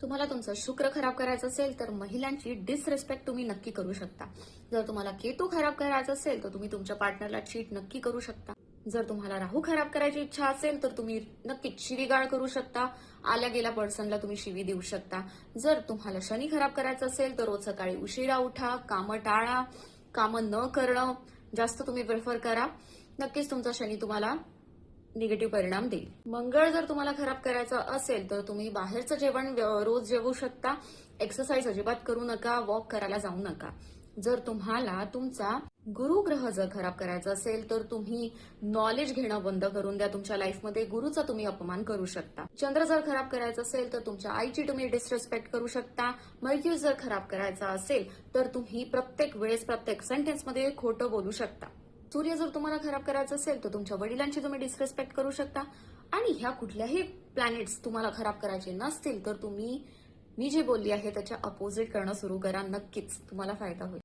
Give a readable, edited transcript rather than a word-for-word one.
तुम्हाला तुमचं शुक्र खराब करायचं असेल तर महिलांची डिसरेस्पेक्ट तुम्ही नक्की करू शकता. जर तुम्हाला केतू खराब करायचं असेल तर तुम्ही तुमच्या पार्टनरला चीट नक्की करू शकता. जर तुम्हाला राहू खराब करायची इच्छा असेल तर तुम्ही नक्कीच शिवीगाळ करू शकता. आल्या गेल्या पर्सनला तुम्ही शिवी देऊ शकता. जर तुम्हाला शनी खराब करायचं असेल तर रोज सकाळी उशिरा उठा, कामं टाळा, कामं न करणं जास्त तुम्ही प्रेफर करा. नक्कीच तुमचा शनी तुम्हाला निगेटिव्ह परिणाम देईल. मंगळ जर तुम्हाला खराब करायचं असेल तर तुम्ही बाहेरचं जेवण रोज जेवू शकता. एक्सरसाइज अजिबात करू नका, वॉक करायला जाऊ नका. जर तुम्हाला तुमचा गुरुग्रह जर खराब करायचा असेल तर तुम्ही नॉलेज घेणं बंद करून द्या. तुमच्या लाईफमध्ये गुरुचा तुम्ही अपमान करू शकता. चंद्र जर खराब करायचं असेल तर तुमच्या आईची तुम्ही डिसरेस्पेक्ट करू शकता. मर्क्युरी जर खराब करायचा असेल तर तुम्ही प्रत्येक वेळेस प्रत्येक सेंटेन्समध्ये खोटं बोलू शकता. सूर्य जर तुम्हाला खराब करायचं असेल तर तुमच्या वडिलांची तुम्ही डिसरेस्पेक्ट करू शकता. आणि ह्या कुठल्याही प्लॅनेट्स तुम्हाला खराब करायचे नसतील तर तुम्ही मी जे बोलली आहे त्याच्या अपोजिट करणं सुरू करा. नक्कीच तुम्हाला फायदा होईल.